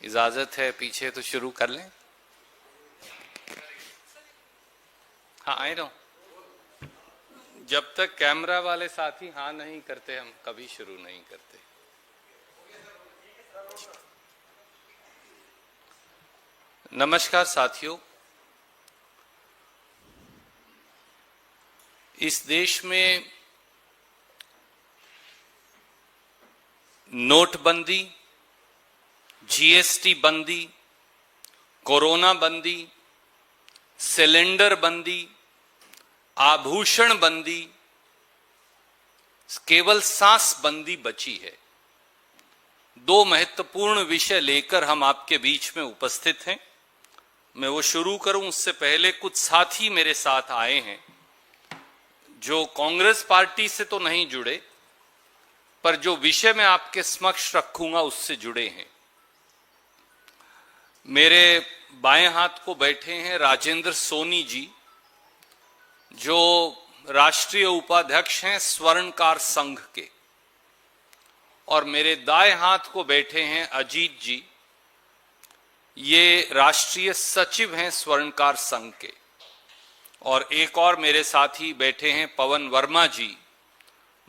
इजाजत है पीछे तो शुरू कर लें। हाँ आई नो, जब तक कैमरा वाले साथी हाँ नहीं करते हम कभी शुरू नहीं करते। नमस्कार साथियों, इस देश में नोटबंदी, जीएसटी बंदी, कोरोना बंदी, सिलेंडर बंदी, आभूषण बंदी, केवल सांस बंदी बची है। दो महत्वपूर्ण विषय लेकर हम आपके बीच में उपस्थित हैं। मैं वो शुरू करूं उससे पहले कुछ साथी मेरे साथ आए हैं जो कांग्रेस पार्टी से तो नहीं जुड़े, पर जो विषय मैं आपके समक्ष रखूंगा उससे जुड़े हैं। मेरे बाएं हाथ को बैठे हैं राजेंद्र सोनी जी, जो राष्ट्रीय उपाध्यक्ष हैं स्वर्णकार संघ के, और मेरे दाएं हाथ को बैठे हैं अजीत जी, ये राष्ट्रीय सचिव हैं स्वर्णकार संघ के, और एक और मेरे साथी बैठे हैं पवन वर्मा जी,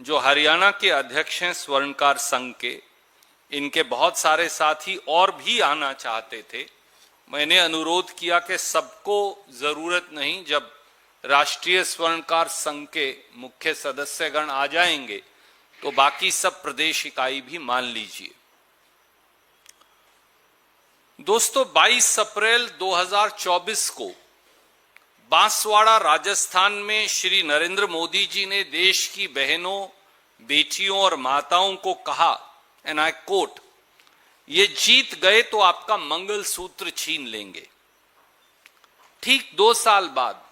जो हरियाणा के अध्यक्ष हैं स्वर्णकार संघ के। इनके बहुत सारे साथी और भी आना चाहते थे। मैंने अनुरोध किया कि सबको जरूरत नहीं, जब राष्ट्रीय स्वर्णकार संघ के मुख्य सदस्यगण आ जाएंगे तो बाकी सब प्रदेश इकाई भी मान लीजिए। दोस्तों, 22 अप्रैल 2024 को बांसवाड़ा राजस्थान में श्री नरेंद्र मोदी जी ने देश की बहनों, बेटियों और माताओं को कहा, एंड आई कोट, ये जीत गए तो आपका मंगलसूत्र छीन लेंगे। ठीक 2 साल बाद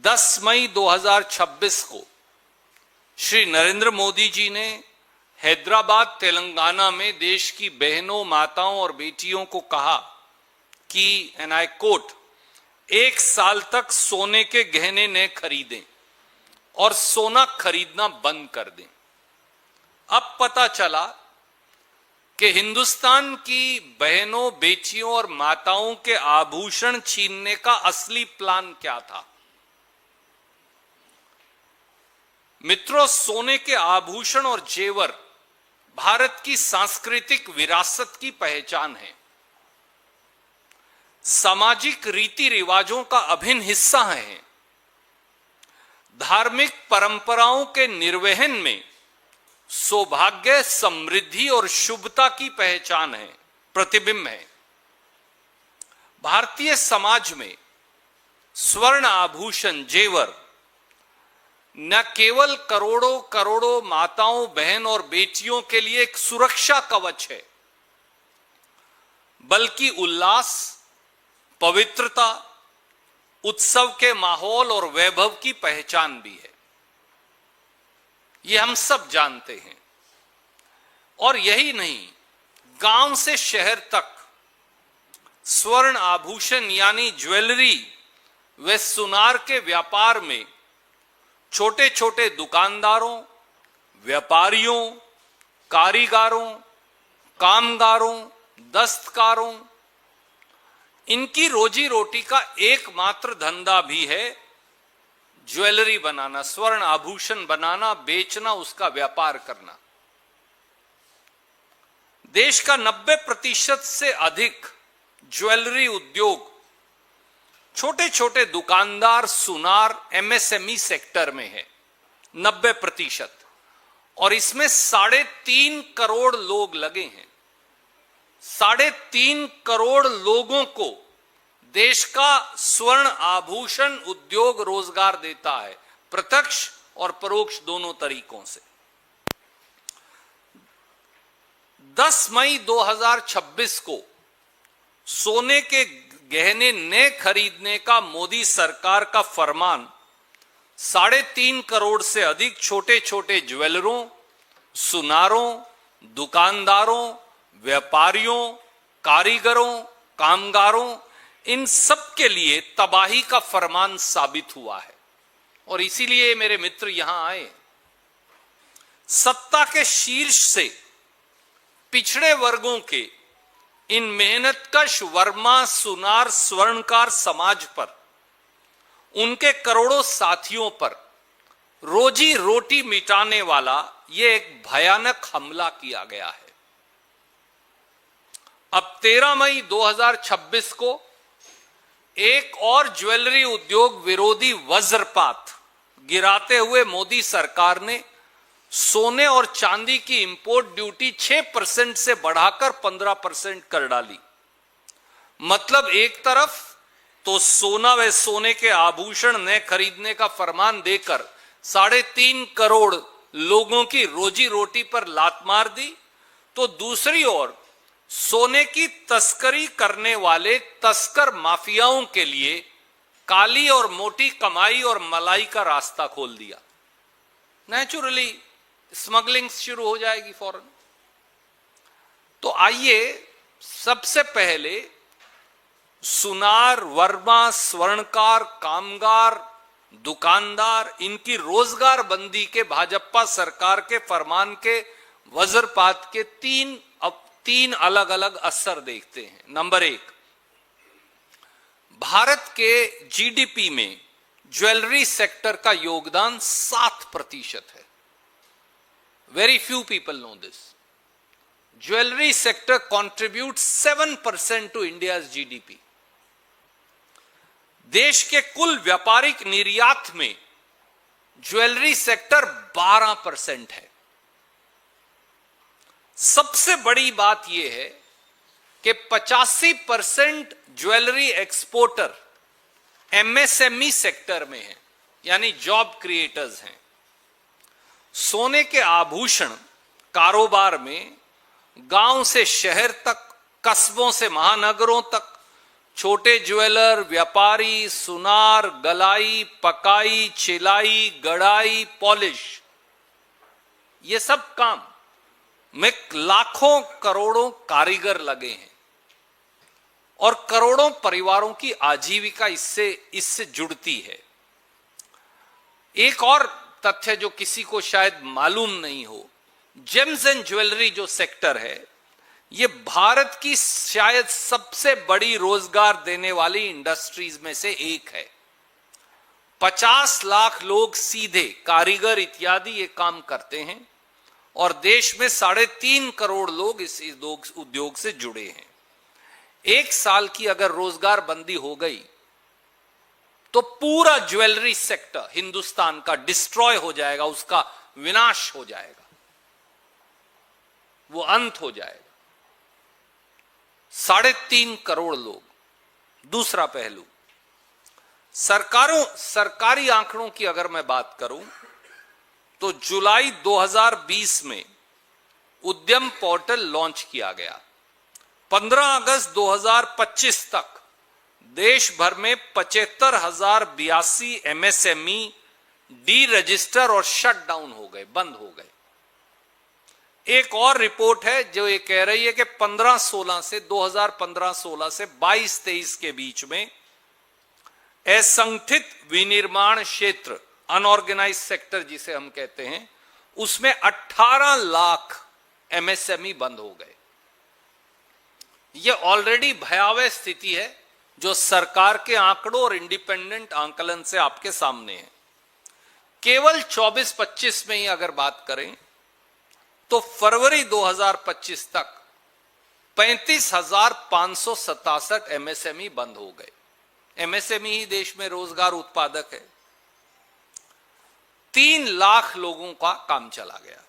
10 मई 2026 को श्री नरेंद्र मोदी जी ने हैदराबाद तेलंगाना में देश की बहनों, माताओं और बेटियों को कहा कि, एंड आई कोट, 1 साल तक सोने के गहने न खरीदें और सोना खरीदना बंद कर दें। अब पता चला कि हिंदुस्तान की बहनों, बेटियों और माताओं के आभूषण छीनने का असली प्लान क्या था। मित्रों, सोने के आभूषण और जेवर भारत की सांस्कृतिक विरासत की पहचान है, सामाजिक रीति रिवाजों का अभिन्न हिस्सा है, धार्मिक परंपराओं के निर्वहन में सौभाग्य, समृद्धि और शुभता की पहचान है, प्रतिबिंब है। भारतीय समाज में स्वर्ण आभूषण, जेवर न केवल करोड़ों करोड़ों माताओं, बहन और बेटियों के लिए एक सुरक्षा कवच है, बल्कि उल्लास, पवित्रता, उत्सव के माहौल और वैभव की पहचान भी है। ये हम सब जानते हैं। और यही नहीं, गांव से शहर तक स्वर्ण आभूषण यानी ज्वेलरी व सुनार के व्यापार में छोटे छोटे दुकानदारों, व्यापारियों, कारीगरों, कामगारों, दस्तकारों, इनकी रोजी रोटी का एकमात्र धंधा भी है ज्वेलरी बनाना, स्वर्ण आभूषण बनाना, बेचना, उसका व्यापार करना। देश का 90% से अधिक ज्वेलरी उद्योग छोटे छोटे दुकानदार, सुनार, एमएसएमई सेक्टर में है, 90%, और इसमें 3.5 करोड़ लोग लगे हैं। 3.5 करोड़ लोगों को देश का स्वर्ण आभूषण उद्योग रोजगार देता है, प्रत्यक्ष और परोक्ष दोनों तरीकों से। 10 मई 2026 को सोने के गहने न खरीदने का मोदी सरकार का फरमान 3.5 करोड़ से अधिक छोटे छोटे ज्वेलरों, सुनारों, दुकानदारों, व्यापारियों, कारीगरों, कामगारों, इन सब के लिए तबाही का फरमान साबित हुआ है। और इसीलिए मेरे मित्र यहां आए। सत्ता के शीर्ष से पिछड़े वर्गों के इन मेहनतकश वर्मा सुनार स्वर्णकार समाज पर, उनके करोड़ों साथियों पर रोजी रोटी मिटाने वाला यह एक भयानक हमला किया गया है। अब 13 मई 2026 को एक और ज्वेलरी उद्योग विरोधी वज्रपात गिराते हुए मोदी सरकार ने सोने और चांदी की इंपोर्ट ड्यूटी 6% से बढ़ाकर 15% कर डाली। मतलब एक तरफ तो सोना व सोने के आभूषण न खरीदने का फरमान देकर 3.5 करोड़ लोगों की रोजी रोटी पर लात मार दी, तो दूसरी ओर सोने की तस्करी करने वाले तस्कर माफियाओं के लिए काली और मोटी कमाई और मलाई का रास्ता खोल दिया। नेचुरली स्मगलिंग शुरू हो जाएगी फौरन। तो आइए सबसे पहले सुनार, वर्मा, स्वर्णकार, कामगार, दुकानदार, इनकी रोजगार बंदी के भाजपा सरकार के फरमान के वज्रपात के तीन अलग अलग असर देखते हैं। नंबर 1, भारत के जीडीपी में ज्वेलरी सेक्टर का योगदान 7% है। Very few people know this. Jewellery sector contributes 7% to India's GDP. देश के कुल व्यापारिक निर्यात में ज्वेलरी सेक्टर 12% है। सबसे बड़ी बात यह है कि 85% ज्वेलरी एक्सपोर्टर एमएसएमई सेक्टर में है, यानी जॉब क्रिएटर्स हैं। सोने के आभूषण कारोबार में गांव से शहर तक, कस्बों से महानगरों तक छोटे ज्वेलर, व्यापारी, सुनार, गलाई, पकाई, छिलाई, गढ़ाई, पॉलिश, ये सब काम में लाखों करोड़ों कारीगर लगे हैं और करोड़ों परिवारों की आजीविका इससे जुड़ती है। एक और तथ्य जो किसी को शायद मालूम नहीं हो, जेम्स एंड ज्वेलरी जो सेक्टर है, ये भारत की शायद सबसे बड़ी रोजगार देने वाली इंडस्ट्रीज में से एक है। 50 लाख लोग सीधे कारीगर इत्यादि ये काम करते हैं और देश में 3.5 करोड़ लोग इस उद्योग से जुड़े हैं। एक साल की अगर रोजगार बंदी हो गई तो पूरा ज्वेलरी सेक्टर हिंदुस्तान का डिस्ट्रॉय हो जाएगा, उसका विनाश हो जाएगा, वो अंत हो जाएगा। 3.5 करोड़ लोग। दूसरा पहलू, सरकारी आंकड़ों की अगर मैं बात करूं तो जुलाई 2020 में उद्यम पोर्टल लॉन्च किया गया। 15 अगस्त 2025 तक देश भर में 75,082 एमएसएमई डी रजिस्टर और शट डाउन हो गए, बंद हो गए। एक और रिपोर्ट है जो ये कह रही है कि 2015-16 से 22-23 के बीच में असंगठित विनिर्माण क्षेत्र, अनऑर्गेनाइज सेक्टर जिसे हम कहते हैं, उसमें 18 लाख एमएसएमई बंद हो गए। यह ऑलरेडी भयावह स्थिति है जो सरकार के आंकड़ों और इंडिपेंडेंट आंकलन से आपके सामने है। केवल 24-25 में ही अगर बात करें तो फरवरी 2025 तक 35,567 एमएसएमई बंद हो गए। एमएसएमई ही देश में रोजगार उत्पादक है। 3 लाख लोगों का काम चला गया।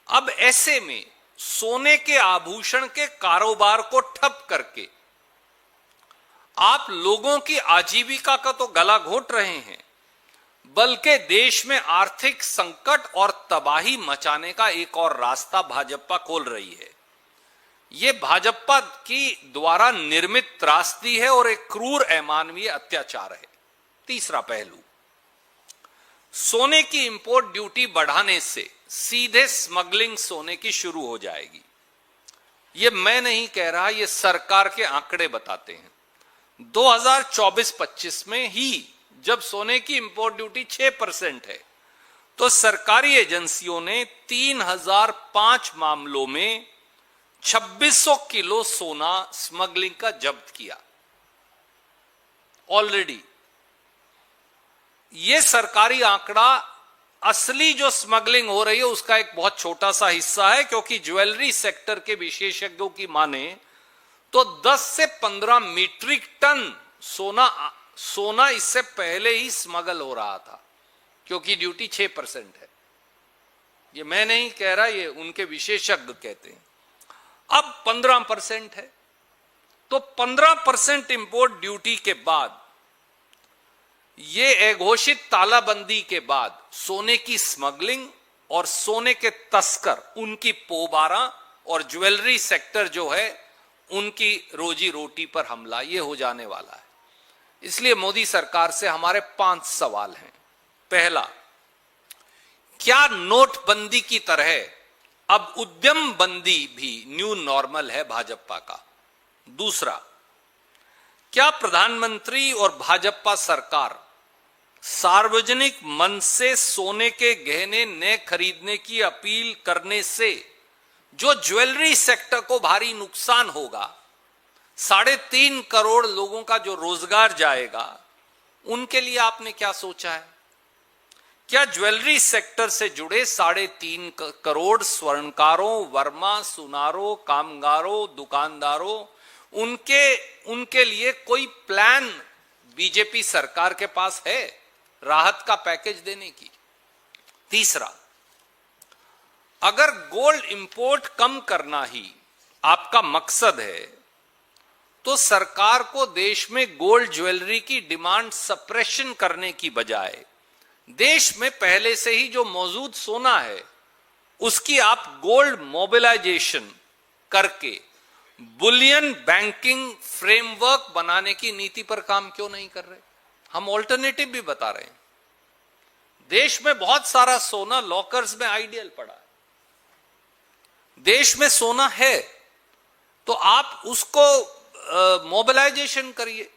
अब ऐसे में सोने के आभूषण के कारोबार को ठप करके आप लोगों की आजीविका का तो गला घोट रहे हैं, बल्कि देश में आर्थिक संकट और तबाही मचाने का एक और रास्ता भाजपा खोल रही है। यह भाजपा की द्वारा निर्मित त्रासदी है और एक क्रूर अमानवीय अत्याचार है। तीसरा पहलू, सोने की इंपोर्ट ड्यूटी बढ़ाने से सीधे स्मगलिंग सोने की शुरू हो जाएगी। यह मैं नहीं कह रहा, यह सरकार के आंकड़े बताते हैं। 2024-25 में ही जब सोने की इंपोर्ट ड्यूटी 6% है, तो सरकारी एजेंसियों ने 3005 मामलों में 2600 किलो सोना स्मगलिंग का जब्त किया ऑलरेडी। यह सरकारी आंकड़ा असली जो स्मगलिंग हो रही है उसका एक बहुत छोटा सा हिस्सा है, क्योंकि ज्वेलरी सेक्टर के विशेषज्ञों की माने तो 10 से 15 मीट्रिक टन सोना इससे पहले ही स्मगल हो रहा था, क्योंकि ड्यूटी 6% है। ये मैं नहीं कह रहा, ये उनके विशेषज्ञ कहते हैं। अब 15% है, तो 15% इंपोर्ट ड्यूटी के बाद, ये घोषित तालाबंदी के बाद सोने की स्मगलिंग और सोने के तस्कर, उनकी पोबारा और ज्वेलरी सेक्टर जो है उनकी रोजी रोटी पर हमला, ये हो जाने वाला है। इसलिए मोदी सरकार से हमारे 5 सवाल हैं। पहला, क्या नोटबंदी की तरह अब उद्यम बंदी भी न्यू नॉर्मल है भाजपा का? दूसरा, क्या प्रधानमंत्री और भाजपा सरकार सार्वजनिक मन से सोने के गहने न खरीदने की अपील करने से जो ज्वेलरी सेक्टर को भारी नुकसान होगा, 3.5 करोड़ लोगों का जो रोजगार जाएगा, उनके लिए आपने क्या सोचा है? क्या ज्वेलरी सेक्टर से जुड़े 3.5 करोड़ स्वर्णकारों, वर्मा, सुनारों, कामगारों, दुकानदारों, उनके लिए कोई प्लान बीजेपी सरकार के पास है राहत का पैकेज देने की? तीसरा, अगर गोल्ड इंपोर्ट कम करना ही आपका मकसद है, तो सरकार को देश में गोल्ड ज्वेलरी की डिमांड सप्रेशन करने की बजाय देश में पहले से ही जो मौजूद सोना है उसकी आप गोल्ड मोबिलाइजेशन करके बुलियन बैंकिंग फ्रेमवर्क बनाने की नीति पर काम क्यों नहीं कर रहे? हम ऑल्टरनेटिव भी बता रहे हैं। देश में बहुत सारा सोना लॉकर्स में आइडियल पड़ा है, देश में सोना है, तो आप उसको मोबिलाइजेशन करिए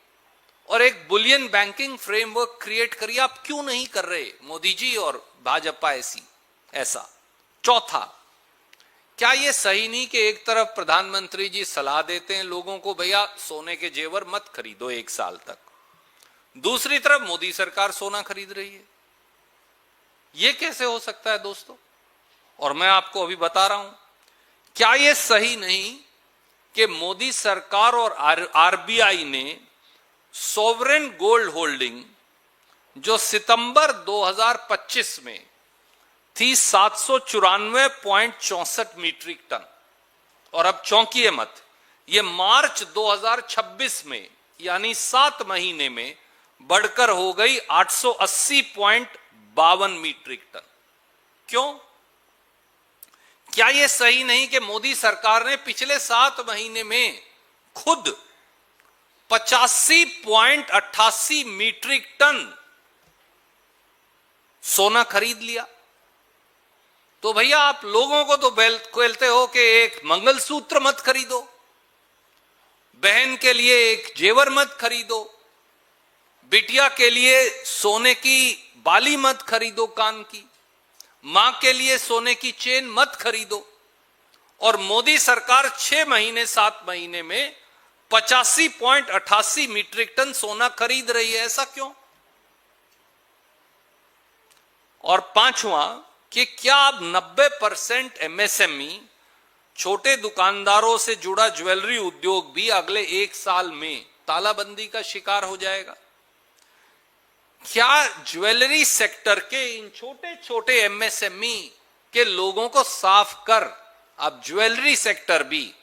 और एक बुलियन बैंकिंग फ्रेमवर्क क्रिएट करिए। आप क्यों नहीं कर रहे मोदी जी और भाजपा ऐसा? चौथा, क्या यह सही नहीं कि एक तरफ प्रधानमंत्री जी सलाह देते हैं लोगों को, भैया सोने के जेवर मत खरीदो 1 साल तक, दूसरी तरफ मोदी सरकार सोना खरीद रही है? यह कैसे हो सकता है दोस्तों? और मैं आपको अभी बता रहा हूं, क्या यह सही नहीं कि मोदी सरकार और आरबीआई ने सॉवरेन गोल्ड होल्डिंग जो सितंबर 2025 में थी 794.64 मीट्रिक टन, और अब चौंकिए मत, ये मार्च 2026 में यानी 7 महीने में बढ़कर हो गई 880.52 मीट्रिक टन। क्यों? क्या यह सही नहीं कि मोदी सरकार ने पिछले 7 महीने में खुद 85.88 मीट्रिक टन सोना खरीद लिया? तो भैया आप लोगों को तो कहते हो कि एक मंगलसूत्र मत खरीदो, बहन के लिए एक जेवर मत खरीदो, बिटिया के लिए सोने की बाली मत खरीदो कान की, मां के लिए सोने की चेन मत खरीदो, और मोदी सरकार 6 महीने 7 महीने में 85.88 मीट्रिक टन सोना खरीद रही है। ऐसा क्यों? और पांचवा, कि क्या अब 90% एमएसएमई छोटे दुकानदारों से जुड़ा ज्वेलरी उद्योग भी अगले 1 साल में तालाबंदी का शिकार हो जाएगा? क्या ज्वेलरी सेक्टर के इन छोटे छोटे एमएसएमई के लोगों को साफ कर अब ज्वेलरी सेक्टर भी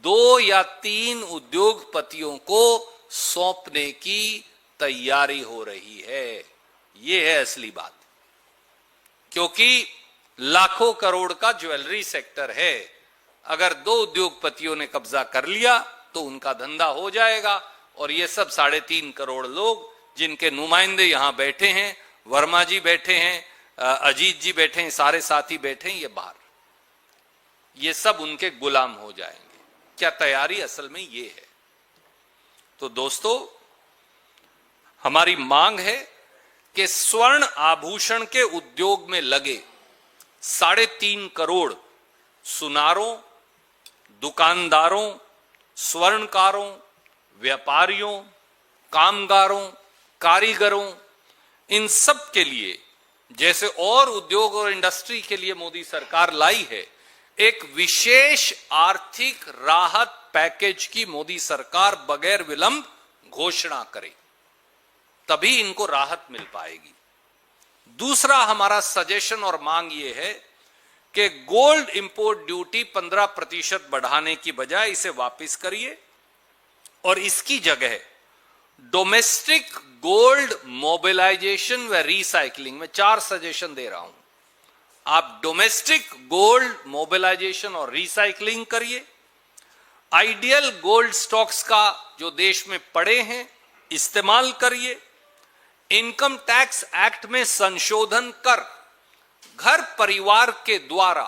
2 या 3 उद्योगपतियों को सौंपने की तैयारी हो रही है? यह है असली बात, क्योंकि लाखों करोड़ का ज्वेलरी सेक्टर है। अगर 2 उद्योगपतियों ने कब्जा कर लिया तो उनका धंधा हो जाएगा, और ये सब 3.5 करोड़ लोग जिनके नुमाइंदे यहां बैठे हैं, वर्मा जी बैठे हैं, अजीत जी बैठे हैं, सारे साथी बैठे हैं ये बाहर, ये सब उनके गुलाम हो जाएंगे। क्या तैयारी असल में ये है? तो दोस्तों, हमारी मांग है कि स्वर्ण आभूषण के उद्योग में लगे 3.5 करोड़ सुनारों, दुकानदारों, स्वर्णकारों, व्यापारियों, कामगारों, कारीगरों, इन सब के लिए, जैसे और उद्योग और इंडस्ट्री के लिए मोदी सरकार लाई है, एक विशेष आर्थिक राहत पैकेज की मोदी सरकार बगैर विलंब घोषणा करे, तभी इनको राहत मिल पाएगी। दूसरा हमारा सजेशन और मांग यह है कि गोल्ड इंपोर्ट ड्यूटी 15% बढ़ाने की बजाय इसे वापस करिए और इसकी जगह डोमेस्टिक गोल्ड मोबिलाइजेशन व रिसाइकलिंग में 4 सजेशन दे रहा हूं। आप डोमेस्टिक गोल्ड मोबिलाइजेशन और रिसाइकलिंग करिए, आइडियल गोल्ड स्टॉक्स का जो देश में पड़े हैं इस्तेमाल करिए, इनकम टैक्स एक्ट में संशोधन कर घर परिवार के द्वारा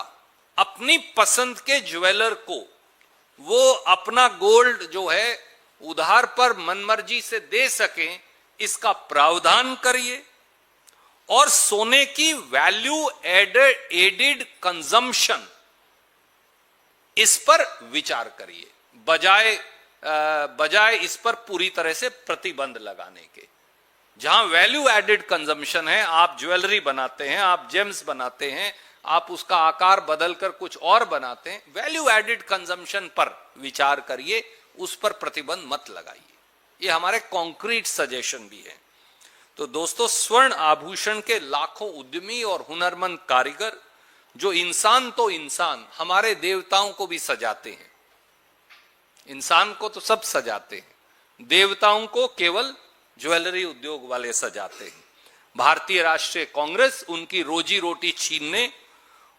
अपनी पसंद के ज्वेलर को वो अपना गोल्ड जो है उधार पर मनमर्जी से दे सकें, इसका प्रावधान करिए और सोने की वैल्यू एडेड कंजम्पशन, इस पर विचार करिए बजाय इस पर पूरी तरह से प्रतिबंध लगाने के। जहां वैल्यू एडेड कंजम्पशन है, आप ज्वेलरी बनाते हैं, आप जेम्स बनाते हैं, आप उसका आकार बदलकर कुछ और बनाते हैं, वैल्यू एडेड कंजम्पशन पर विचार करिए, उस पर प्रतिबंध मत लगाइए। ये हमारे कॉन्क्रीट सजेशन भी है। तो दोस्तों, स्वर्ण आभूषण के लाखों उद्यमी और हुनरमंद कारीगर, जो इंसान तो इंसान, हमारे देवताओं को भी सजाते हैं। इंसान को तो सब सजाते हैं, देवताओं को केवल ज्वेलरी उद्योग वाले सजाते हैं। भारतीय राष्ट्रीय कांग्रेस उनकी रोजी रोटी छीनने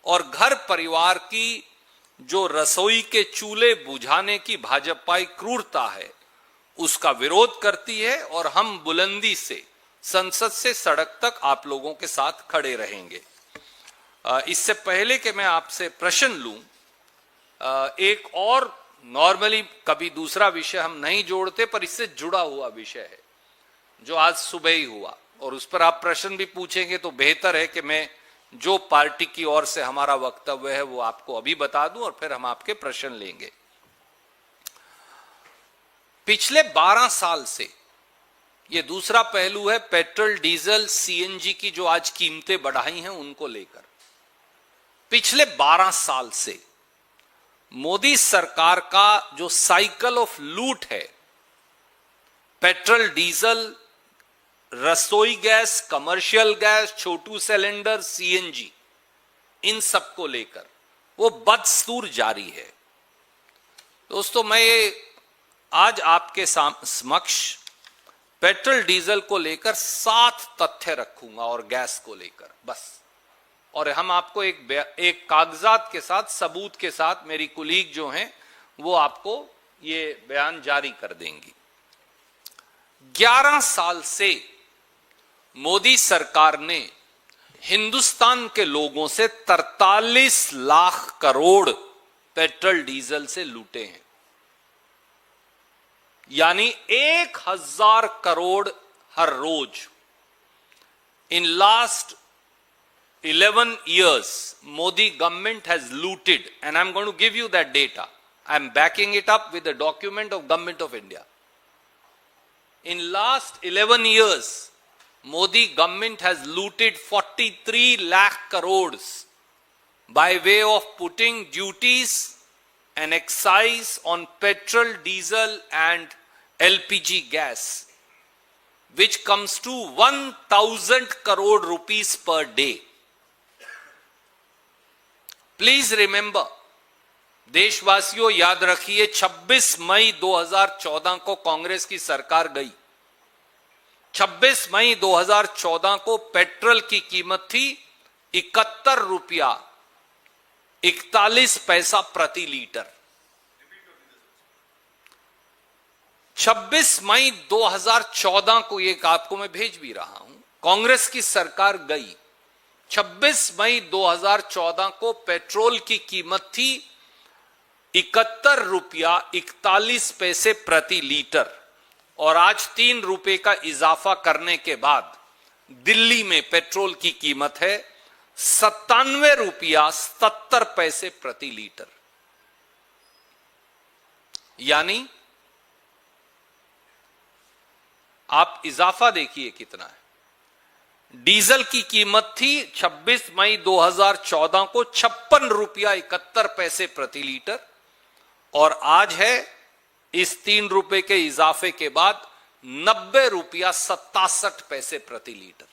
और घर परिवार की जो रसोई के चूल्हे बुझाने की भाजपाई क्रूरता है, उसका विरोध करती है और हम बुलंदी से संसद से सड़क तक आप लोगों के साथ खड़े रहेंगे। इससे पहले कि मैं आपसे प्रश्न लूं, एक और नॉर्मली कभी दूसरा विषय हम नहीं जोड़ते, पर इससे जुड़ा हुआ विषय है जो आज सुबह ही हुआ, और उस पर आप प्रश्न भी पूछेंगे तो बेहतर है कि मैं जो पार्टी की ओर से हमारा वक्तव्य है वो आपको अभी बता दूं और फिर हम आपके प्रश्न लेंगे। पिछले 12 साल से, ये दूसरा पहलू है पेट्रोल, डीजल, सीएनजी की जो आज कीमतें बढ़ाई हैं उनको लेकर, पिछले 12 साल से मोदी सरकार का जो साइकिल ऑफ लूट है, पेट्रोल, डीजल, रसोई गैस, कमर्शियल गैस, छोटू सिलेंडर, सीएनजी, इन सब को लेकर वो बदस्तूर जारी है। दोस्तों, मैं ये आज आपके समक्ष पेट्रोल डीजल को लेकर 7 तथ्य रखूंगा और गैस को लेकर बस, और हम आपको एक कागजात के साथ, सबूत के साथ, मेरी कुलीग जो हैं वो आपको ये बयान जारी कर देंगी। 11 साल से मोदी सरकार ने हिंदुस्तान के लोगों से 43 लाख करोड़ पेट्रोल डीजल से लूटे हैं, यानी 1000 करोड़ हर रोज। In last 11 years, Modi government has looted, and I'm going to give you that data. I'm backing it up with a document of Government of India. In last 11 years, Modi government has looted 43 lakh crores by way of putting duties and excise on petrol, diesel and LPG gas, which comes to 1000 crore rupees per day. Please remember, देशवासियों याद रखिए, 26 मई 2014 को कांग्रेस की सरकार गई। 26 मई 2014 को petrol की कीमत थी 71 रुपया 41 पैसा प्रति लीटर। 26 मई 2014 को, ये आपको मैं भेज भी रहा हूं, कांग्रेस की सरकार गई। 26 मई 2014 को पेट्रोल की कीमत थी 71 रुपया 41 पैसे प्रति लीटर, और आज 3 रुपए का इजाफा करने के बाद दिल्ली में पेट्रोल की कीमत है 97 रुपया 77 पैसे प्रति लीटर। यानी आप इजाफा देखिए कितना है। डीजल की कीमत थी 26 मई 2014 को 56 रुपया 71 पैसे प्रति लीटर, और आज है इस 3 रुपए के इजाफे के बाद 90 रुपया 67 पैसे प्रति लीटर।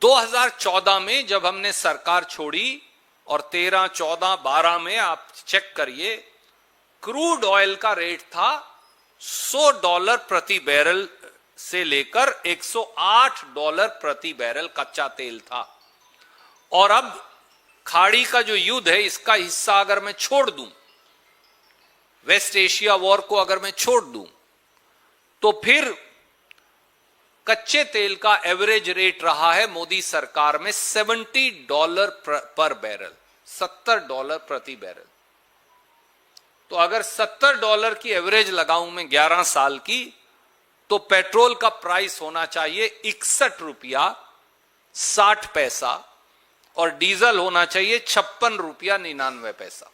2014 में जब हमने सरकार छोड़ी और 13, 14, 12 में आप चेक करिए, क्रूड ऑयल का रेट था $100 प्रति बैरल से लेकर $108 प्रति बैरल कच्चा तेल था। और अब खाड़ी का जो युद्ध है, इसका हिस्सा अगर मैं छोड़ दूं, वेस्ट एशिया वॉर को अगर मैं छोड़ दूं, तो फिर कच्चे तेल का एवरेज रेट रहा है मोदी सरकार में $70 पर बैरल, $70 प्रति बैरल। तो अगर $70 की एवरेज लगाऊं मैं 11 साल की, तो पेट्रोल का प्राइस होना चाहिए 61 रुपया 60 पैसा और डीजल होना चाहिए 56 रुपया 99 पैसा।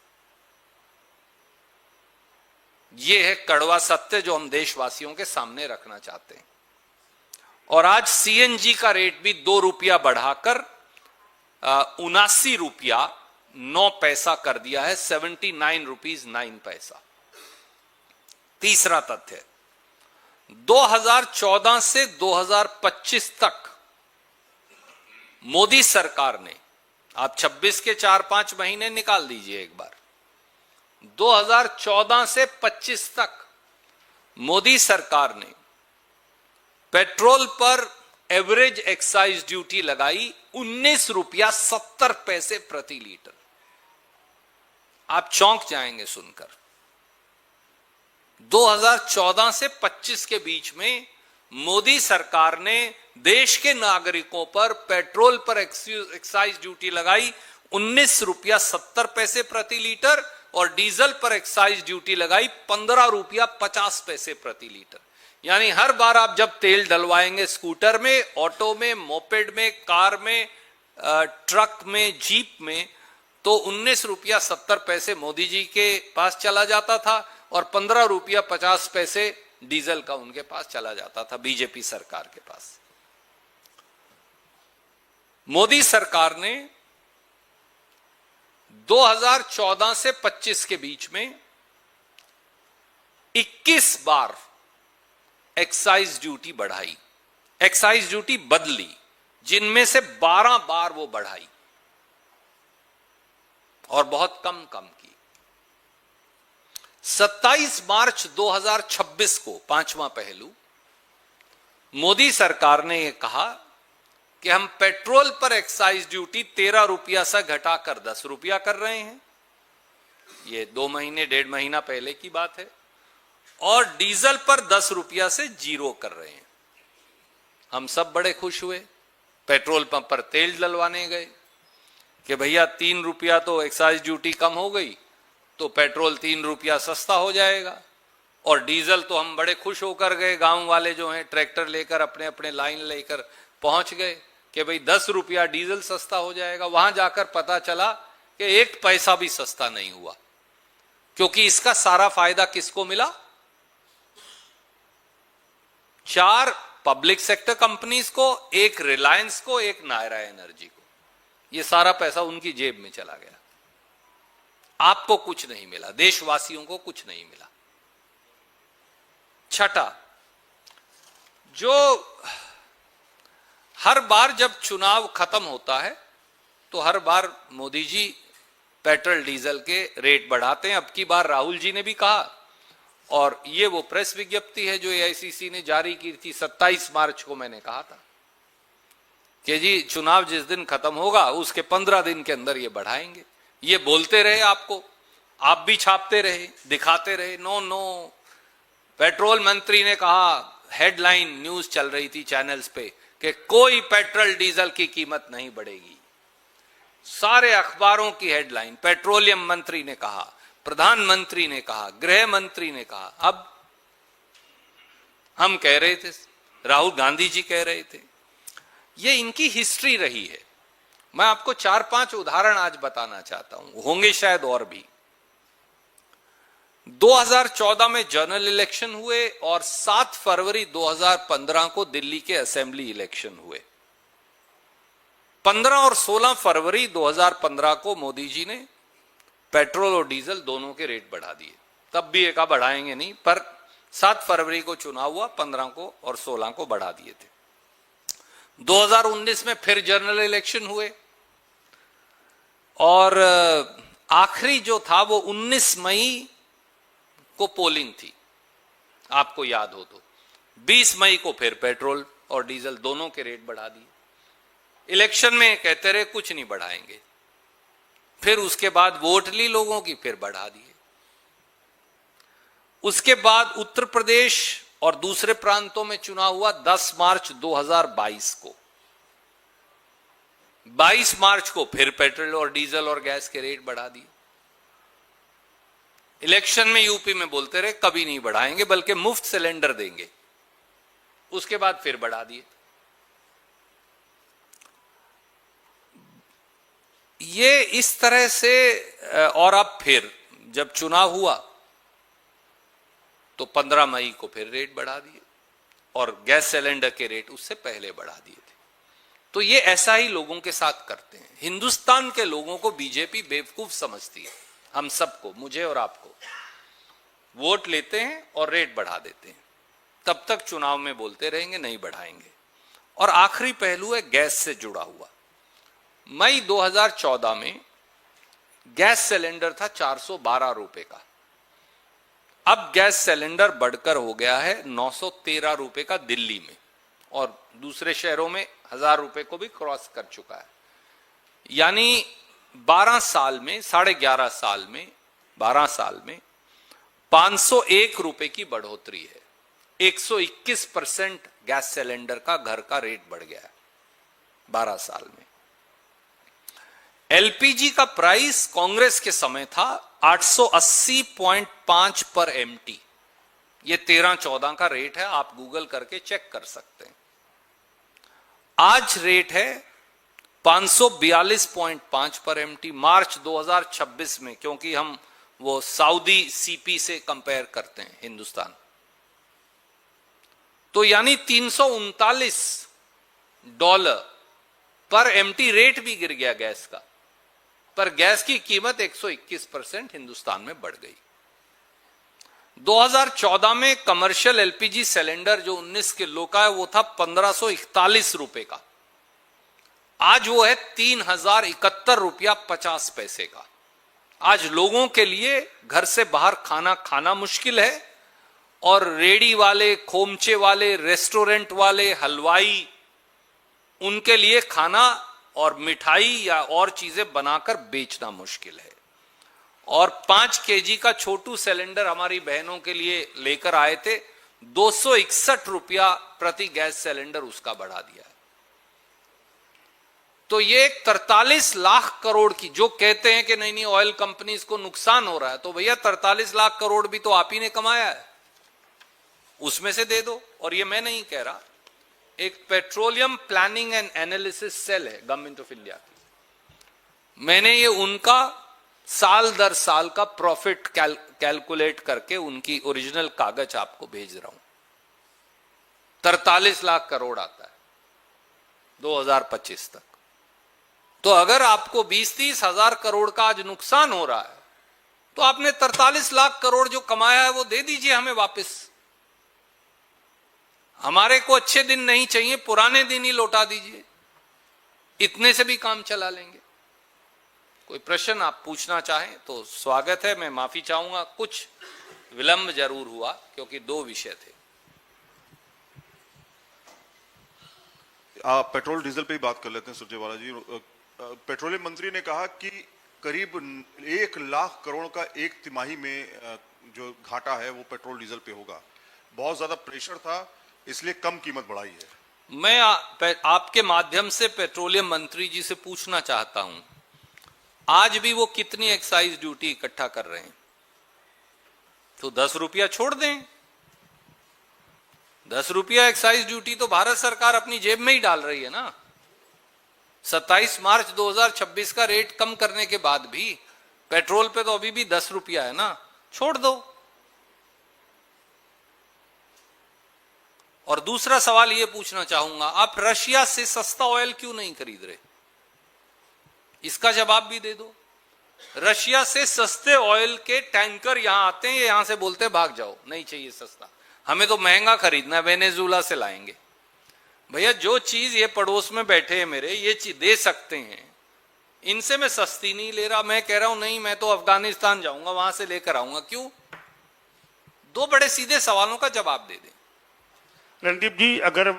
यह है कड़वा सत्य जो हम देशवासियों के सामने रखना चाहते हैं। और आज सीएनजी का रेट भी 2 रुपया बढ़ाकर 79 रुपया 9 पैसा कर दिया है, 79 रुपीज 9 पैसा। तीसरा तथ्य, 2014 से 2025 तक मोदी सरकार ने, आप 26 के 4-5 महीने निकाल दीजिए एक बार, 2014 से 25 तक मोदी सरकार ने पेट्रोल पर एवरेज एक्साइज ड्यूटी लगाई 19 रुपया 70 पैसे प्रति लीटर। आप चौंक जाएंगे सुनकर। 2014 से 25 के बीच में मोदी सरकार ने देश के नागरिकों पर पेट्रोल पर एक्साइज ड्यूटी लगाई 19 रुपया 70 पैसे प्रति लीटर और डीजल पर एक्साइज ड्यूटी लगाई 15 रुपया 50 पैसे प्रति लीटर। यानी हर बार आप जब तेल डलवाएंगे स्कूटर में, ऑटो में, मोपेड में, कार में, ट्रक में, जीप में, तो 19 रुपया 70 पैसे मोदी जी के पास चला जाता था और 15 रुपया 50 पैसे डीजल का उनके पास चला जाता था, बीजेपी सरकार के पास। मोदी सरकार ने 2014 से 25 के बीच में 21 बार एक्साइज ड्यूटी बढ़ाई, एक्साइज ड्यूटी बदली, जिनमें से 12 बार वो बढ़ाई और बहुत कम की। 27 मार्च 2026 को, पांचवां पहलू, मोदी सरकार ने यह कहा कि हम पेट्रोल पर एक्साइज ड्यूटी 13 रुपया से घटाकर 10 रुपया कर रहे हैं। यह 2 महीने 1.5 महीना पहले की बात है। और डीजल पर 10 रुपया से 0 कर रहे हैं। हम सब बड़े खुश हुए। पेट्रोल पंप पर तेल डलवाने गए कि भैया 3 रुपया तो एक्साइज ड्यूटी कम हो गई, तो पेट्रोल 3 रुपया सस्ता हो जाएगा। और डीजल तो हम बड़े खुश होकर गए, गांव वाले जो हैं ट्रैक्टर लेकर अपने अपने लाइन लेकर पहुंच गए कि भाई 10 रुपया डीजल सस्ता हो जाएगा। वहां जाकर पता चला कि 1 पैसा भी सस्ता नहीं हुआ, क्योंकि इसका सारा फायदा किसको मिला? 4 पब्लिक सेक्टर कंपनीज को, 1 रिलायंस को, 1 नायरा एनर्जी को। यह सारा पैसा उनकी जेब में चला गया। आपको कुछ नहीं मिला, देशवासियों को कुछ नहीं मिला। छठा, जो हर बार जब चुनाव खत्म होता है तो हर बार मोदी जी पेट्रोल डीजल के रेट बढ़ाते हैं। अब की बार राहुल जी ने भी कहा, और ये वो प्रेस विज्ञप्ति है जो एआईसीसी ने जारी की थी 27 मार्च को। मैंने कहा था कि जी चुनाव जिस दिन खत्म होगा उसके 15 दिन के अंदर ये बढ़ाएंगे। ये बोलते रहे आपको, आप भी छापते रहे, दिखाते रहे। नो, पेट्रोल मंत्री ने कहा, हेडलाइन न्यूज चल रही थी चैनल्स पे कि कोई पेट्रोल डीजल की कीमत नहीं बढ़ेगी। सारे अखबारों की हेडलाइन, पेट्रोलियम मंत्री ने कहा, प्रधानमंत्री ने कहा, गृह मंत्री ने कहा। अब हम कह रहे थे, राहुल गांधी जी कह रहे थे। ये इनकी हिस्ट्री रही है। मैं आपको 4-5 उदाहरण आज बताना चाहता हूं, होंगे शायद और भी। 2014 में जनरल इलेक्शन हुए और 7 फरवरी 2015 को दिल्ली के असेंबली इलेक्शन हुए। 15 और 16 फरवरी 2015 को मोदी जी ने पेट्रोल और डीजल दोनों के रेट बढ़ा दिए। तब भी एक बढ़ाएंगे नहीं, पर 7 फरवरी को चुनाव हुआ, 15 को और 16 को बढ़ा दिए थे। 2019 में फिर जनरल इलेक्शन हुए और आखिरी जो था वो 19 मई को पोलिंग थी, आपको याद हो तो। 20 मई को फिर पेट्रोल और डीजल दोनों के रेट बढ़ा दिए। इलेक्शन में कहते रहे कुछ नहीं बढ़ाएंगे, फिर उसके बाद वोट ली लोगों की, फिर बढ़ा दिए। उसके बाद उत्तर प्रदेश और दूसरे प्रांतों में चुनाव हुआ 10 मार्च 2022 को। 22 मार्च को फिर पेट्रोल और डीजल और गैस के रेट बढ़ा दिए। इलेक्शन में यूपी में बोलते रहे कभी नहीं बढ़ाएंगे, बल्कि मुफ्त सिलेंडर देंगे। उसके बाद फिर बढ़ा दिए। ये इस तरह से, और अब फिर जब चुनाव हुआ तो 15 मई को फिर रेट बढ़ा दिए और गैस सिलेंडर के रेट उससे पहले बढ़ा दिए थे। तो ये ऐसा ही लोगों के साथ करते हैं। हिंदुस्तान के लोगों को बीजेपी बेवकूफ समझती है, हम सबको, मुझे और आपको। वोट लेते हैं और रेट बढ़ा देते हैं, तब तक चुनाव में बोलते रहेंगे नहीं बढ़ाएंगे। और आखिरी पहलू है गैस से जुड़ा हुआ। मई 2014 में गैस सिलेंडर था 412 रुपए का। अब गैस सिलेंडर बढ़कर हो गया है 913 रुपए का दिल्ली में, और दूसरे शहरों में 1000 रुपए को भी क्रॉस कर चुका है। यानी 12 साल में, 11.5 साल में, 12 साल में 501 रुपए की बढ़ोतरी है। 121% गैस सिलेंडर का घर का रेट बढ़ गया है 12 साल में। एलपीजी का प्राइस कांग्रेस के समय था 880.5 पर एमटी। ये 13-14 का रेट है, आप गूगल करके चेक कर सकते हैं। आज रेट है 542.5 पर एमटी मार्च 2026 में, क्योंकि हम वो सऊदी सीपी से कंपेयर करते हैं हिंदुस्तान। तो यानी $339 पर एमटी रेट भी गिर गया गैस का, पर गैस की कीमत 121% हिंदुस्तान में बढ़ गई। 2014 में कमर्शियल एलपीजी सिलेंडर जो 19 किलो का है वो था 1541 रुपए का। आज वो है 3071 रुपया 50 पैसे का। आज लोगों के लिए घर से बाहर खाना खाना मुश्किल है, और रेडी वाले, खोमचे वाले, रेस्टोरेंट वाले, हलवाई, उनके लिए खाना और मिठाई या और चीजें बनाकर बेचना मुश्किल है। और 5 केजी का छोटू सिलेंडर हमारी बहनों के लिए लेकर आए थे, 261 रुपया प्रति गैस सिलेंडर उसका बढ़ा दिया है। तो ये 43 लाख करोड़ की, जो कहते हैं कि नहीं ऑयल कंपनीज को नुकसान हो रहा है, तो भैया 43 लाख करोड़ भी तो आप ही ने कमाया है, उसमें से दे दो। और ये मैं नहीं कह रहा, एक petroleum planning and analysis cell है गवर्नमेंट ऑफ इंडिया की, मैंने ये उनका साल दर साल का प्रॉफिट कैलकुलेट करके उनकी ओरिजिनल कागज आपको भेज रहा हूं। 43 लाख करोड़ आता है 2025 तक। तो अगर आपको 20-30 हजार करोड़ का आज नुकसान हो रहा है, तो आपने 43 लाख करोड़ जो कमाया है वो दे दीजिए हमें वापस। हमारे को अच्छे दिन नहीं चाहिए, पुराने दिन ही लौटा दीजिए, इतने से भी काम चला लेंगे। कोई प्रश्न आप पूछना चाहें तो स्वागत है। मैं माफी चाहूंगा, कुछ विलंब जरूर हुआ क्योंकि 2 विषय थे। आप पेट्रोल डीजल पे ही बात कर लेते हैं सुरजेवाला जी। पेट्रोलियम मंत्री ने कहा कि करीब 1 लाख करोड़ का एक तिमाही में जो घाटा है वो पेट्रोल डीजल पे होगा। बहुत ज्यादा प्रेशर था, इसलिए कम कीमत बढ़ाई है। मैं आपके माध्यम से पेट्रोलियम मंत्री जी से पूछना चाहता हूं, आज भी वो कितनी एक्साइज ड्यूटी इकट्ठा कर रहे हैं? तो 10 रुपया छोड़ दें। 10 रुपया एक्साइज ड्यूटी तो भारत सरकार अपनी जेब में ही डाल रही है ना। 27 मार्च 2026 का रेट कम करने के बाद भी पेट्रोल पे तो अभी भी 10 रुपया है ना, छोड़ दो। और दूसरा सवाल ये पूछना चाहूंगा, आप रशिया से सस्ता ऑयल क्यों नहीं खरीद रहे? इसका जवाब भी दे दो। रशिया से सस्ते ऑयल के टैंकर यहां आते हैं, यहां से बोलते हैं भाग जाओ, नहीं चाहिए सस्ता, हमें तो महंगा खरीदना है, वेनेजुला से लाएंगे। भैया जो चीज ये पड़ोस में बैठे हैं मेरे, ये चीज दे सकते हैं, इनसे मैं सस्ती नहीं ले रहा। मैं कह रहा हूं नहीं, मैं तो अफगानिस्तान जाऊंगा, वहां से लेकर आऊंगा। क्यों? दो बड़े सीधे सवालों का जवाब दे दें। रणदीप जी, अगर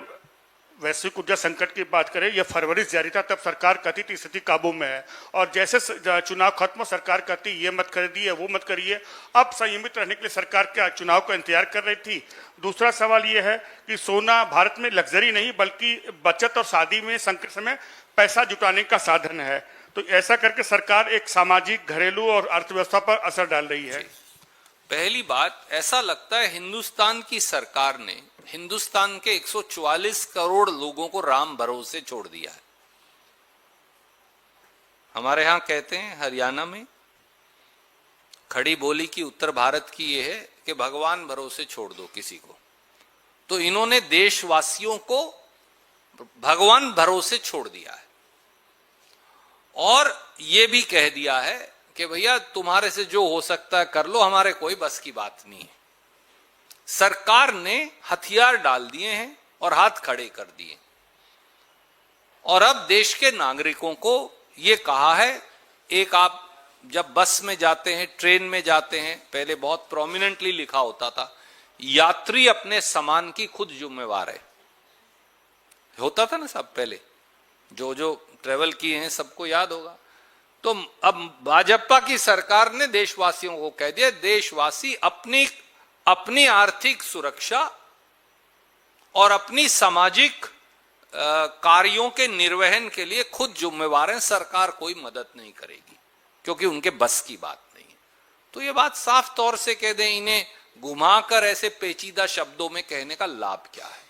वैश्विक ऊर्जा संकट की बात करें, यह फरवरी से जारी था, तब सरकार कहती थी स्थिति काबू में है, और जैसे चुनाव खत्म सरकार कहती ये मत खरीदिए वो मत करिए। अब संयमित रहने के लिए सरकार क्या चुनाव का इंतजार कर रही थी? दूसरा सवाल ये है कि सोना भारत में लग्जरी नहीं बल्कि बचत और शादी में संकट समय पैसा जुटाने का साधन है, तो ऐसा करके सरकार एक सामाजिक, घरेलू और अर्थव्यवस्था पर असर डाल रही है। पहली बात, ऐसा लगता है हिंदुस्तान की सरकार ने हिंदुस्तान के 144 करोड़ लोगों को राम भरोसे छोड़ दिया है। हमारे यहां कहते हैं हरियाणा में खड़ी बोली की उत्तर भारत की यह है कि भगवान भरोसे छोड़ दो किसी को। तो इन्होंने देशवासियों को भगवान भरोसे छोड़ दिया है और यह भी कह दिया है कि भैया तुम्हारे से जो हो सकता है कर लो, हमारे कोई बस की बात नहीं है। सरकार ने हथियार डाल दिए हैं और हाथ खड़े कर दिए, और अब देश के नागरिकों को यह कहा है, एक आप जब बस में जाते हैं, ट्रेन में जाते हैं, पहले बहुत प्रोमिनेंटली लिखा होता था यात्री अपने सामान की खुद जिम्मेवार है, होता था ना सब पहले, जो ट्रेवल किए हैं सबको याद होगा। तो अब भाजपा की सरकार ने देशवासियों को कह दिया देशवासी अपनी आर्थिक सुरक्षा और अपनी सामाजिक कार्यों के निर्वहन के लिए खुद जिम्मेवार हैं, सरकार कोई मदद नहीं करेगी क्योंकि उनके बस की बात नहीं है। तो ये बात साफ तौर से कह दें, इन्हें घुमाकर ऐसे पेचीदा शब्दों में कहने का लाभ क्या है।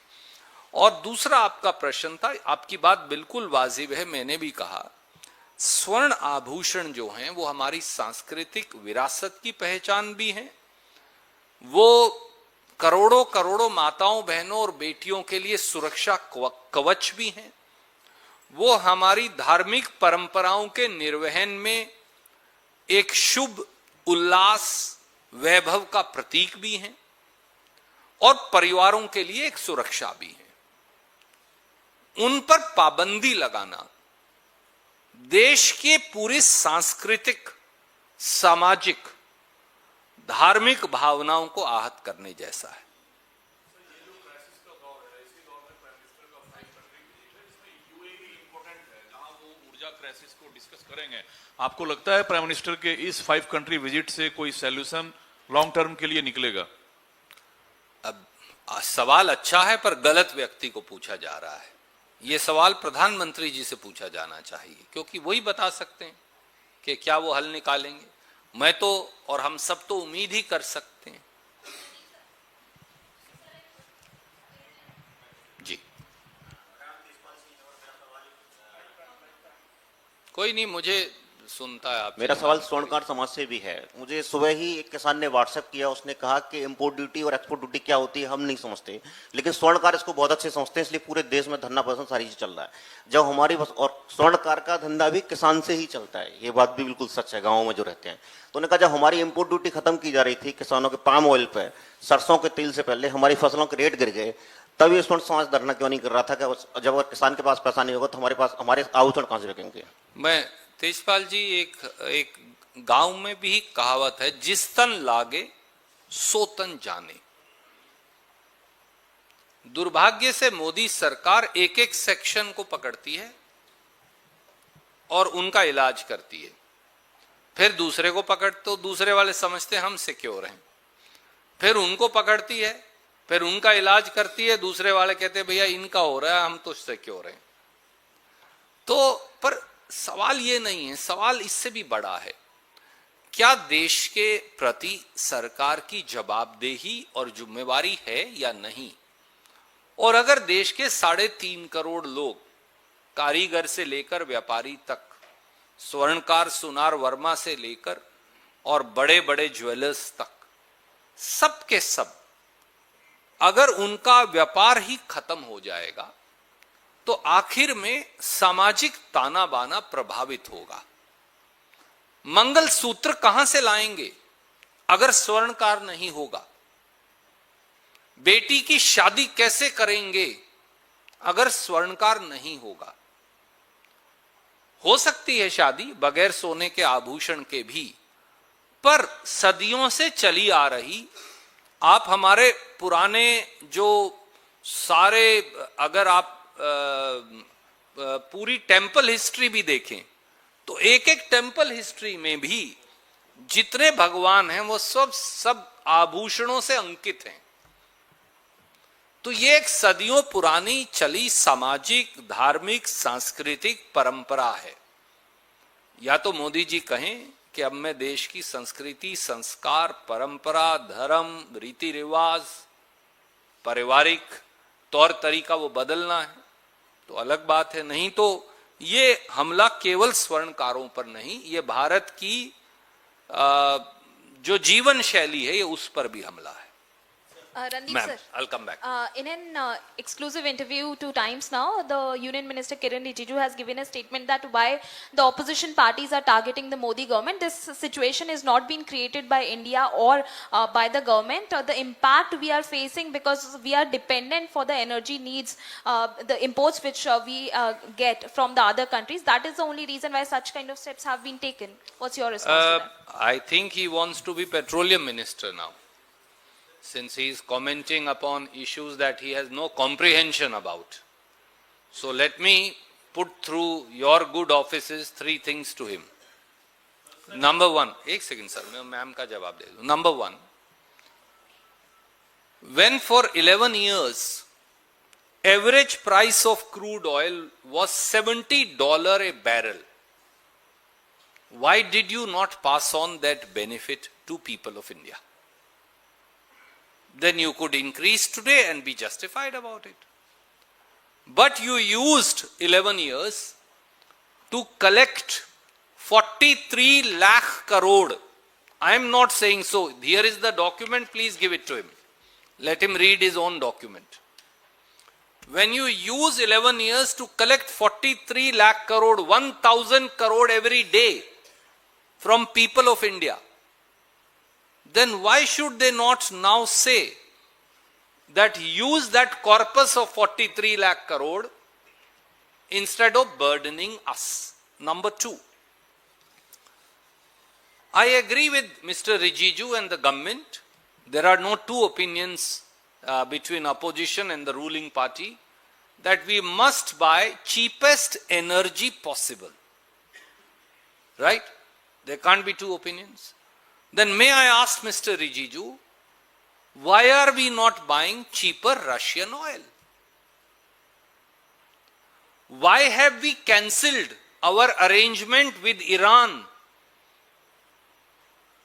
और दूसरा आपका प्रश्न था, आपकी बात बिल्कुल वाजिब है, मैंने भी कहा स्वर्ण आभूषण जो हैं वो हमारी सांस्कृतिक विरासत की पहचान भी हैं, वो करोड़ों करोड़ों माताओं बहनों और बेटियों के लिए सुरक्षा कवच भी हैं, वो हमारी धार्मिक परंपराओं के निर्वहन में एक शुभ उल्लास वैभव का प्रतीक भी हैं और परिवारों के लिए एक सुरक्षा भी है। उन पर पाबंदी लगाना देश के पूरी सांस्कृतिक, सामाजिक, धार्मिक भावनाओं को आहत करने जैसा है। ऊर्जा क्राइसिस को डिस्कस करेंगे, आपको लगता है प्राइम मिनिस्टर के इस 5 कंट्री विजिट से कोई सॉल्यूशन लॉन्ग टर्म के लिए निकलेगा? अब सवाल अच्छा है पर गलत व्यक्ति को पूछा जा रहा है। यह सवाल प्रधानमंत्री जी से पूछा जाना चाहिए क्योंकि वही बता सकते हैं कि क्या वो हल निकालेंगे। मैं तो और हम सब तो उम्मीद ही कर सकते हैं। जी कोई नहीं, मुझे सुनता है आप। मेरा सवाल स्वर्णकार समाज से भी है। मुझे सुबह ही एक किसान ने व्हाट्सएप किया, उसने कहा कि इंपोर्ट ड्यूटी और एक्सपोर्ट ड्यूटी क्या होती है हम नहीं समझते, लेकिन स्वर्णकार इसको बहुत अच्छे समझते हैं, इसलिए पूरे देश में धरना प्रदर्शन सारी चीज चल रहा है। जब हमारी बस, और स्वर्णकार का धंधा भी किसान से ही चलता है, ये बात भी बिल्कुल सच है गाँव में जो रहते हैं। तो उन्होंने कहा जब हमारी इंपोर्ट ड्यूटी खत्म की जा रही थी किसानों के पाम ऑयल पे, सरसों के तेल से पहले हमारी फसलों के रेट गिर गए, तब ये स्वर्ण समाज धरना क्यों नहीं कर रहा था कि जब किसान के पास पैसा नहीं होगा तो हमारे आभूषण कहां से बिकेंगे? मैं तेजपाल जी, एक गांव में भी कहावत है, जिस तन लागे सो तन जाने। दुर्भाग्य से मोदी सरकार एक एक सेक्शन को पकड़ती है और उनका इलाज करती है, फिर दूसरे को पकड़ते तो दूसरे वाले समझते हैं हम सिक्योर हैं, फिर उनको पकड़ती है, फिर उनका इलाज करती है, दूसरे वाले कहते हैं भैया इनका हो रहा है हम तो सिक्योर हैं। तो पर सवाल ये नहीं है, सवाल इससे भी बड़ा है, क्या देश के प्रति सरकार की जवाबदेही और जिम्मेवारी है या नहीं। और अगर देश के 3.5 करोड़ लोग, कारीगर से लेकर व्यापारी तक, स्वर्णकार सुनार वर्मा से लेकर और बड़े बड़े ज्वेलर्स तक, सब के सब अगर उनका व्यापार ही खत्म हो जाएगा तो आखिर में सामाजिक ताना बाना प्रभावित होगा। मंगल सूत्र कहां से लाएंगे अगर स्वर्णकार नहीं होगा? बेटी की शादी कैसे करेंगे अगर स्वर्णकार नहीं होगा? हो सकती है शादी बगैर सोने के आभूषण के भी, पर सदियों से चली आ रही, आप हमारे पुराने जो सारे, अगर आप पूरी टेंपल हिस्ट्री भी देखें तो एक एक टेंपल हिस्ट्री में भी जितने भगवान हैं वो सब आभूषणों से अंकित हैं। तो ये एक सदियों पुरानी चली सामाजिक, धार्मिक, सांस्कृतिक परंपरा है। या तो मोदी जी कहें कि अब मैं देश की संस्कृति, संस्कार, परंपरा, धर्म, रीति रिवाज, पारिवारिक तौर तरीका वो बदलना है तो अलग बात है, नहीं तो ये हमला केवल स्वर्णकारों पर नहीं, ये भारत की जो जीवन शैली है ये उस पर भी हमला है। Randeep Ma'am, sir, I'll come back. In an exclusive interview to Times Now, the Union Minister Kiran Rijiju has given a statement that why the opposition parties are targeting the Modi government. This situation is not being created by India or by the government. The impact we are facing because we are dependent for the energy needs, the imports which we get from the other countries. That is the only reason why such kind of steps have been taken. What's your response to that? I think he wants to be petroleum minister now, since he is commenting upon issues that he has no comprehension about. So let me put through your good offices 3 things to him. Number 1, एक second sir, मैं ma'am का जवाब दे दूं. Number 1, when for 11 years average price of crude oil was $70 a barrel, why did you not pass on that benefit to people of India? Then you could increase today and be justified about it. But you used 11 years to collect 43 lakh crore. I am not saying so. Here is the document, please give it to him. Let him read his own document. When you use 11 years to collect 43 lakh crore, 1000 crore every day from people of India, then why should they not now say that use that corpus of 43 lakh crore instead of burdening us? Number 2, I agree with Mr. Rijiju and the government. There are no two opinions between opposition and the ruling party that we must buy cheapest energy possible. Right? There can't be two opinions. Then may I ask Mr. Rijiju, why are we not buying cheaper Russian oil? Why have we cancelled our arrangement with Iran,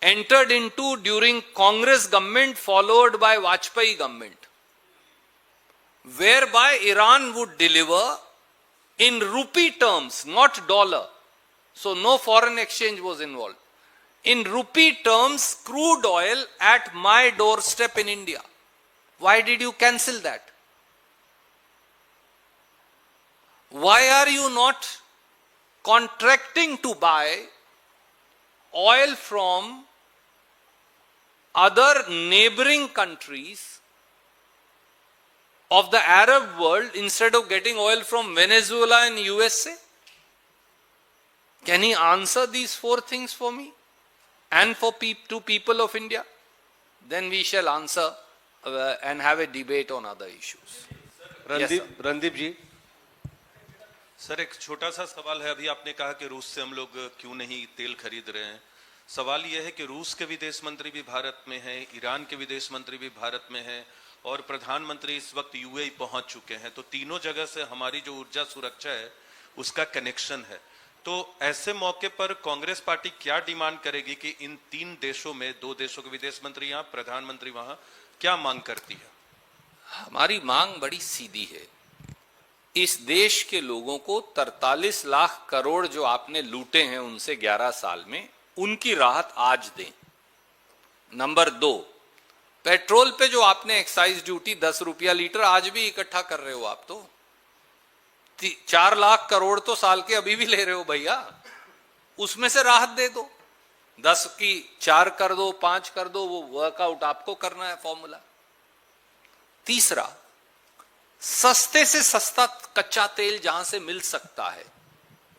entered into during Congress government followed by Vajpayee government, whereby Iran would deliver in rupee terms, not dollar. So no foreign exchange was involved. In rupee terms, crude oil at my doorstep in India. Why did you cancel that? Why are you not contracting to buy oil from other neighboring countries of the Arab world instead of getting oil from Venezuela and USA? Can he answer these 4 things for me and for to people of India? Then we shall answer and have a debate on other issues. Randeep ji sir, एक छोटा सा सवाल है। अभी आपने कहा कि रूस से हम लोग क्यों नहीं तेल खरीद रहे हैं। सवाल यह है कि रूस के विदेश मंत्री भी भारत में हैं, ईरान के विदेश मंत्री भी भारत में हैं और प्रधानमंत्री इस वक्त यूएई पहुंच चुके हैं। तो तीनों जगह से हमारी जो ऊर्जा सुरक्षा है उसका कनेक्शन है। तो ऐसे मौके पर कांग्रेस पार्टी क्या डिमांड करेगी कि इन 3 देशों में 2 देशों के विदेश मंत्री यहाँ, प्रधानमंत्री वहां, क्या मांग करती है? हमारी मांग बड़ी सीधी है। इस देश के लोगों को 43 लाख करोड़ जो आपने लूटे हैं उनसे 11 साल में, उनकी राहत आज दें। नंबर 2, पेट्रोल पे जो आपने एक्साइज ड्यूटी 10 रुपया लीटर आज भी इकट्ठा कर रहे हो आप, तो 4 लाख करोड़ तो साल के अभी भी ले रहे हो भैया, उसमें से राहत दे दो, 10 की 4 कर दो, 5 कर दो, वो वर्कआउट आपको करना है फॉर्मूला। तीसरा, सस्ते से सस्ता कच्चा तेल जहां से मिल सकता है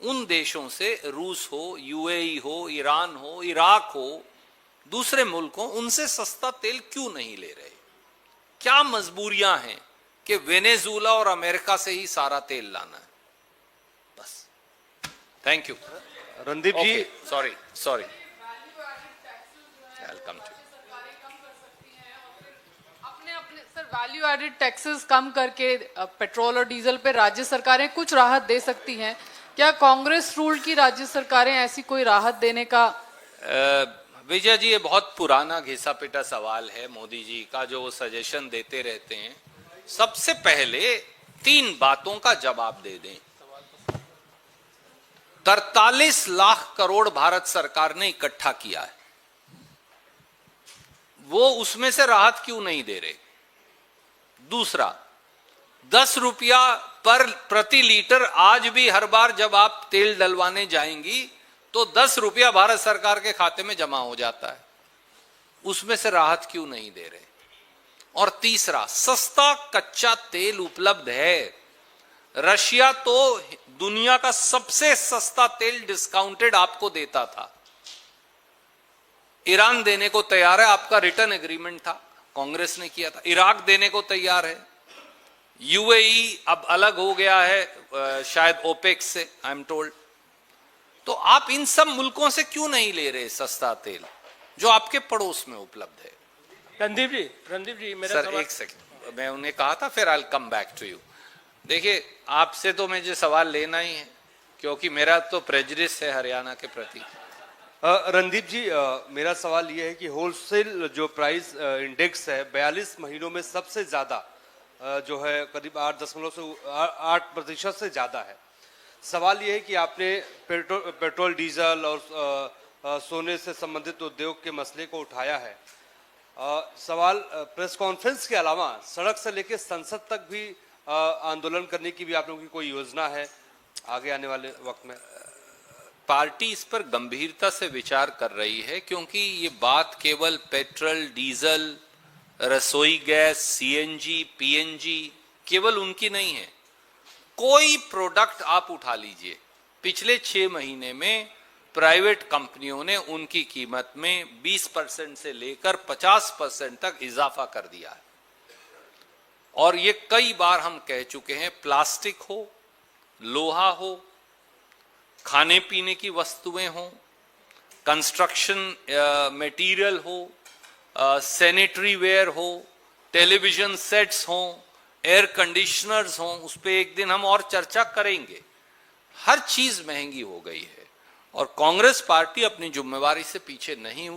उन देशों से, रूस हो, यूएई हो, ईरान हो, इराक हो, दूसरे मुल्क हो, उनसे सस्ता तेल क्यों नहीं ले रहे? क्या मजबूरियां हैं कि वेनेजुएला और अमेरिका से ही सारा तेल लाना है? बस, thank you. Randeep ji, sorry welcome to. अपने अपने सर वैल्यू एडेड टैक्सेस कम करके पेट्रोल और डीजल पे राज्य सरकारें कुछ राहत दे सकती हैं। क्या कांग्रेस रूल की राज्य सरकारें ऐसी कोई राहत देने का? विजय जी, ये बहुत पुराना घिसा पिटा सवाल है मोदी जी का, जो वो सजेशन देते रहते हैं। सबसे पहले 3 बातों का जवाब दे दें। 43 लाख करोड़ भारत सरकार ने इकट्ठा किया है, वो उसमें से राहत क्यों नहीं दे रहे? दूसरा, 10 रुपया पर प्रति लीटर आज भी हर बार जब आप तेल डलवाने जाएंगी तो 10 रुपया भारत सरकार के खाते में जमा हो जाता है, उसमें से राहत क्यों नहीं दे रहे? और तीसरा, सस्ता कच्चा तेल उपलब्ध है। रशिया तो दुनिया का सबसे सस्ता तेल डिस्काउंटेड आपको देता था, ईरान देने को तैयार है, आपका रिटर्न एग्रीमेंट था, कांग्रेस ने किया था। इराक देने को तैयार है, यूएई अब अलग हो गया है शायद ओपेक से, आई एम टोल्ड। तो आप इन सब मुल्कों से क्यों नहीं ले रहे सस्ता तेल जो आपके पड़ोस में उपलब्ध है? रणदीप जी मेरा सर सवाल... एक सेकंड, मैं उन्हें कहा था, फिर I will come back to you. देखिए, आपसे तो मुझे सवाल लेना ही है क्योंकि मेरा तो प्रेजुडिस है हरियाणा के प्रति। रणदीप जी, मेरा सवाल ये है कि होलसेल जो प्राइस इंडेक्स है 42 महीनों में सबसे ज्यादा जो है करीब 8% से ज्यादा है। सवाल ये है कि आपने पेट्रोल डीजल और सोने से संबंधित उद्योग के मसले को उठाया है। सवाल, प्रेस कॉन्फ्रेंस के अलावा सड़क से लेकर संसद तक भी आंदोलन करने की भी आप लोगों की कोई योजना है आगे आने वाले वक्त में? पार्टी इस पर गंभीरता से विचार कर रही है क्योंकि ये बात केवल पेट्रोल, डीजल, रसोई गैस, सीएनजी, पीएनजी केवल उनकी नहीं है। कोई प्रोडक्ट आप उठा लीजिए, पिछले 6 महीने में प्राइवेट कंपनियों ने उनकी कीमत में 20% से लेकर 50% तक इजाफा कर दिया है। और ये कई बार हम कह चुके हैं, प्लास्टिक हो, लोहा हो, खाने पीने की वस्तुएं हो, कंस्ट्रक्शन मटेरियल हो, सैनिटरी वेयर हो, टेलीविजन सेट्स हो, एयर कंडीशनर्स हो, उस पर एक दिन हम और चर्चा करेंगे। हर चीज महंगी हो गई है और कांग्रेस पार्टी अपनी जिम्मेवारी से पीछे नहीं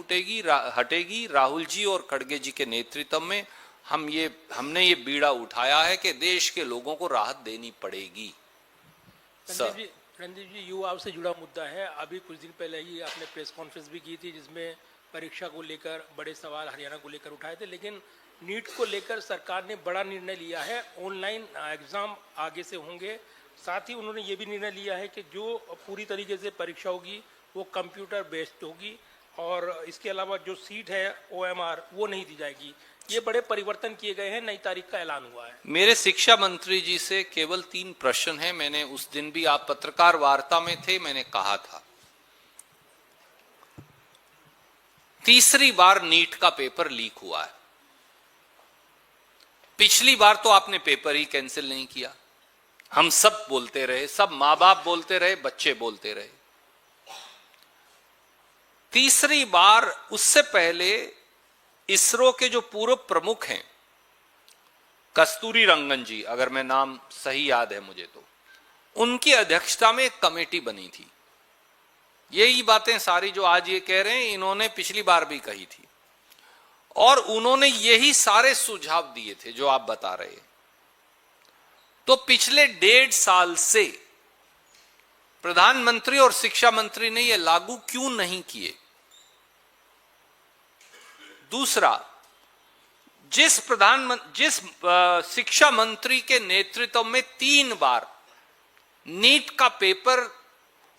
हटेगी। राहुल जी और खड़गे जी के नेतृत्व में हमने ये बीड़ा उठाया है कि देश के लोगों को राहत देनी पड़ेगी। रणदीप जी, युवाओं से जुड़ा मुद्दा है। अभी कुछ दिन पहले ही आपने प्रेस कॉन्फ्रेंस भी की थी जिसमें परीक्षा को लेकर बड़े सवाल हरियाणा को लेकर उठाए थे, लेकिन नीट को लेकर सरकार ने बड़ा निर्णय लिया है, ऑनलाइन एग्जाम आगे से होंगे। साथ ही उन्होंने ये भी निर्णय लिया है कि जो पूरी तरीके से परीक्षा होगी वो कंप्यूटर बेस्ड होगी और इसके अलावा जो सीट है OMR वो नहीं दी जाएगी। ये बड़े परिवर्तन किए गए हैं, नई तारीख का ऐलान हुआ है। मेरे शिक्षा मंत्री जी से केवल 3 प्रश्न हैं। मैंने उस दिन भी, आप पत्रकार वार्ता में थे, मैंने कहा था तीसरी बार नीट का पेपर लीक हुआ है। पिछली बार तो आपने पेपर ही कैंसिल नहीं किया, हम सब बोलते रहे, सब मां बाप बोलते रहे, बच्चे बोलते रहे। तीसरी बार, उससे पहले इसरो के जो पूर्व प्रमुख हैं, कस्तूरी रंगन जी, अगर मैं नाम सही याद है मुझे, तो उनकी अध्यक्षता में एक कमेटी बनी थी। यही बातें सारी जो आज ये कह रहे हैं, इन्होंने पिछली बार भी कही थी और उन्होंने यही सारे सुझाव दिए थे जो आप बता रहे हैं। तो पिछले 1.5 साल से प्रधानमंत्री और शिक्षा मंत्री ने यह लागू क्यों नहीं किए? दूसरा, जिस शिक्षा मंत्री के नेतृत्व में 3 बार नीट का पेपर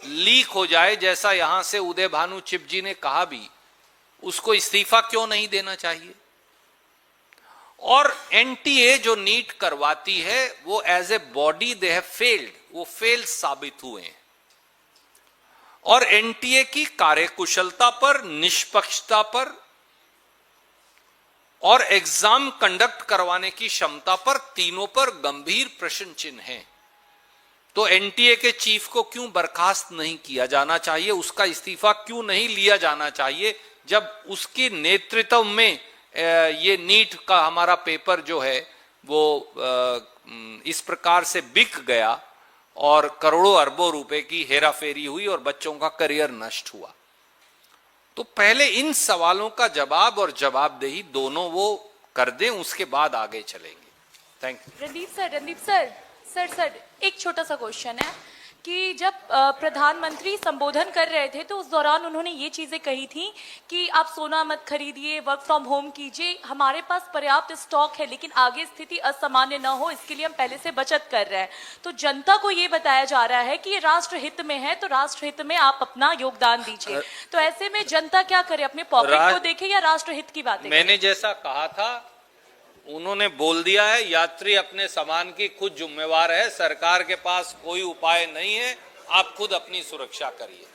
लीक हो जाए, जैसा यहां से उदय भानु चिप जी ने कहा भी, उसको इस्तीफा क्यों नहीं देना चाहिए? और एनटीए जो नीट करवाती है वो as a body they have failed, वो फेल साबित हुए हैं। और एनटीए की कार्यकुशलता पर, निष्पक्षता पर और एग्जाम कंडक्ट करवाने की क्षमता पर, तीनों पर गंभीर प्रश्न चिन्ह हैं। तो एनटीए के चीफ को क्यों बर्खास्त नहीं किया जाना चाहिए, उसका इस्तीफा क्यों नहीं लिया जाना चाहिए, जब उसके नेतृत्व में ये नीट का हमारा पेपर जो है वो इस प्रकार से बिक गया और करोड़ों अरबों रुपए की हेराफेरी हुई और बच्चों का करियर नष्ट हुआ। तो पहले इन सवालों का जवाब और जवाबदेही दोनों वो कर दें, उसके बाद आगे चलेंगे। Thank you. रणदीप सर एक छोटा सा क्वेश्चन है कि जब प्रधानमंत्री संबोधन कर रहे थे तो उस दौरान उन्होंने ये चीजें कही थी कि आप सोना मत खरीदिए, वर्क फ्रॉम होम कीजिए, हमारे पास पर्याप्त स्टॉक है, लेकिन आगे स्थिति असामान्य न हो इसके लिए हम पहले से बचत कर रहे हैं। तो जनता को ये बताया जा रहा है कि ये राष्ट्र हित में है, तो राष्ट्र हित में आप अपना योगदान दीजिए। तो ऐसे में जनता क्या करे, अपने पॉकेट को देखे या राष्ट्र हित की बातें? मैंने जैसा कहा था उन्होंने बोल दिया है, यात्री अपने सामान की खुद जिम्मेवार है, सरकार के पास कोई उपाय नहीं है, आप खुद अपनी सुरक्षा करिए।